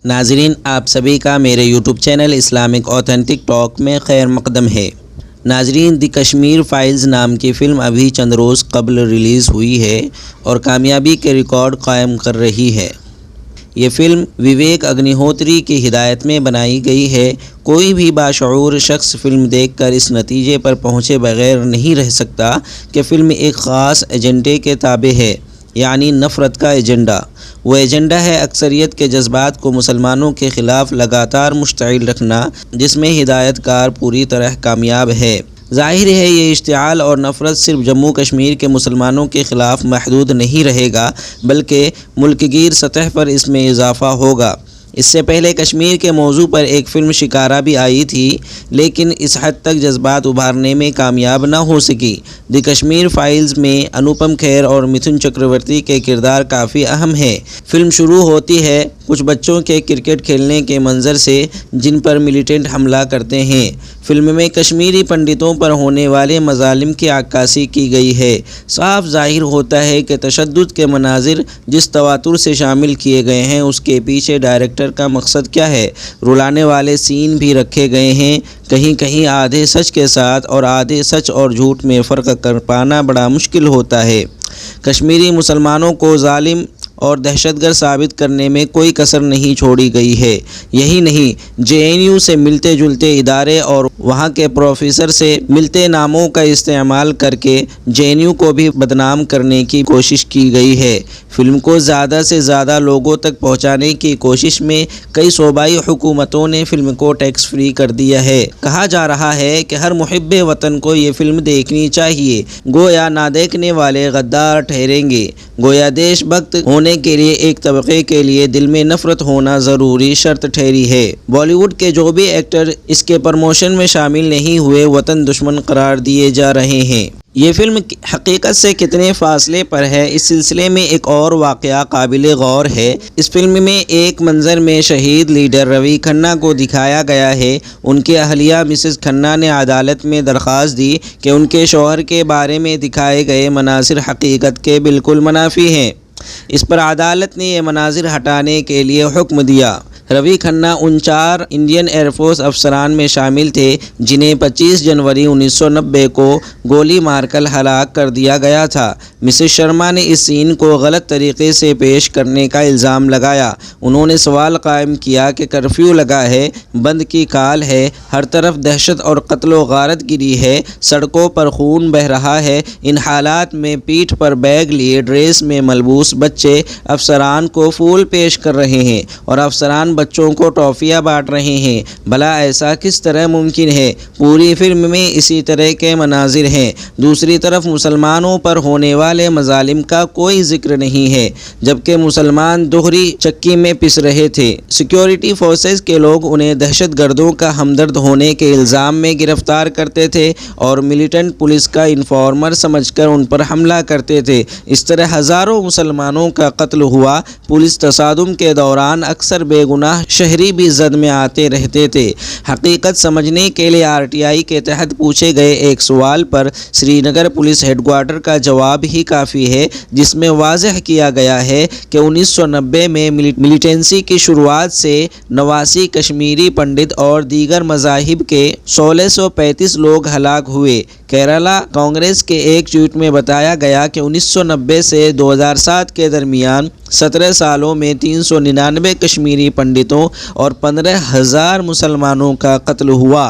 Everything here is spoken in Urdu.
ناظرین، آپ سبھی کا میرے YouTube channel Islamic authentic talk میں خیر مقدم ہے۔ ناظرین، دی کشمیر فائلز نام کی فلم ابھی چند روز قبل ریلیز ہوئی ہے اور کامیابی کے ریکارڈ قائم کر رہی ہے۔ یہ فلم وویک اگنیہوتری کی ہدایت میں بنائی گئی ہے۔ کوئی بھی باشعور شخص فلم دیکھ کر اس نتیجے پر پہنچے بغیر نہیں رہ سکتا کہ فلم ایک خاص ایجنڈے کے تابع ہے، یعنی نفرت کا ایجنڈا۔ وہ ایجنڈا ہے اکثریت کے جذبات کو مسلمانوں کے خلاف لگاتار مشتعل رکھنا، جس میں ہدایت کار پوری طرح کامیاب ہے۔ ظاہر ہے یہ اشتعال اور نفرت صرف جموں کشمیر کے مسلمانوں کے خلاف محدود نہیں رہے گا، بلکہ ملک گیر سطح پر اس میں اضافہ ہوگا۔ اس سے پہلے کشمیر کے موضوع پر ایک فلم شکارا بھی آئی تھی، لیکن اس حد تک جذبات ابھارنے میں کامیاب نہ ہو سکی۔ دی کشمیر فائلز میں انوپم کھیر اور متھن چکرورتی کے کردار کافی اہم ہیں۔ فلم شروع ہوتی ہے کچھ بچوں کے کرکٹ کھیلنے کے منظر سے، جن پر ملیٹنٹ حملہ کرتے ہیں۔ فلم میں کشمیری پنڈتوں پر ہونے والے مظالم کی عکاسی کی گئی ہے۔ صاف ظاہر ہوتا ہے کہ تشدد کے مناظر جس تواتر سے شامل کیے گئے ہیں، اس کے پیچھے ڈائریکٹر کا مقصد کیا ہے۔ رلانے والے سین بھی رکھے گئے ہیں، کہیں کہیں آدھے سچ کے ساتھ، اور آدھے سچ اور جھوٹ میں فرق کر پانا بڑا مشکل ہوتا ہے۔ کشمیری مسلمانوں کو ظالم اور دہشت گرد ثابت کرنے میں کوئی کسر نہیں چھوڑی گئی ہے۔ یہی نہیں، جے این یو سے ملتے جلتے ادارے اور وہاں کے پروفیسر سے ملتے ناموں کا استعمال کر کے جے این یو کو بھی بدنام کرنے کی کوشش کی گئی ہے۔ فلم کو زیادہ سے زیادہ لوگوں تک پہنچانے کی کوشش میں کئی صوبائی حکومتوں نے فلم کو ٹیکس فری کر دیا ہے۔ کہا جا رہا ہے کہ ہر محب وطن کو یہ فلم دیکھنی چاہیے، گویا نہ دیکھنے والے غدار ٹھہریں گے۔ گویا دیش بھکت ہونے کے لیے ایک طبقے کے لیے دل میں نفرت ہونا ضروری شرط ٹھہری ہے۔ بالی ووڈ کے جو بھی ایکٹر اس کے پروموشن میں شامل نہیں ہوئے، وطن دشمن قرار دیے جا رہے ہیں۔ یہ فلم حقیقت سے کتنے فاصلے پر ہے، اس سلسلے میں ایک اور واقعہ قابل غور ہے۔ اس فلم میں ایک منظر میں شہید لیڈر روی کھنہ کو دکھایا گیا ہے۔ ان کی اہلیہ مسز کھنہ نے عدالت میں درخواست دی کہ ان کے شوہر کے بارے میں دکھائے گئے مناظر حقیقت کے بالکل منافی ہیں۔ اس پر عدالت نے یہ مناظر ہٹانے کے لیے حکم دیا۔ روی کھنہ ان 4 انڈین ایئر فورس افسران میں شامل تھے جنہیں 25 جنوری 1990 کو گولی مار کر ہلاک کر دیا گیا تھا۔ مسز شرما نے اس سین کو غلط طریقے سے پیش کرنے کا الزام لگایا۔ انہوں نے سوال قائم کیا کہ کرفیو لگا ہے، بند کی کال ہے، ہر طرف دہشت اور قتل و غارت گری ہے، سڑکوں پر خون بہہ رہا ہے۔ ان حالات میں پیٹھ پر بیگ لیے ڈریس میں ملبوس بچے افسران کو پھول پیش کر رہے ہیں اور افسران بچوں کو ٹافیاں بانٹ رہے ہیں۔ بھلا ایسا کس طرح ممکن ہے؟ پوری فلم میں اسی طرح کے مناظر ہیں۔ دوسری طرف مسلمانوں پر ہونے والے مظالم کا کوئی ذکر نہیں ہے، جبکہ مسلمان دوہری چکی میں پس رہے تھے۔ سیکیورٹی فورسز کے لوگ انہیں دہشت گردوں کا ہمدرد ہونے کے الزام میں گرفتار کرتے تھے اور ملیٹنٹ پولیس کا انفارمر سمجھ کر ان پر حملہ کرتے تھے۔ اس طرح ہزاروں مسلمانوں کا قتل ہوا۔ پولیس تصادم کے دوران اکثر بے گناہ شہری بھی زد میں آتے رہتے تھے۔ حقیقت سمجھنے کے لیے آر ٹی آئی کے تحت پوچھے گئے ایک سوال پر سری نگر پولیس ہیڈ کوارٹر کا جواب ہی کافی ہے، جس میں واضح کیا گیا ہے کہ 1990 میں ملیٹنسی کی شروعات سے 89 کشمیری پنڈت اور دیگر مذاہب کے 1635 لوگ ہلاک ہوئے۔ کیرالہ کانگریس کے ایک ٹویٹ میں بتایا گیا کہ 1990 سے 2007 کے درمیان 17 سالوں میں 399 کشمیری پنڈتوں اور 15,000 مسلمانوں کا قتل ہوا۔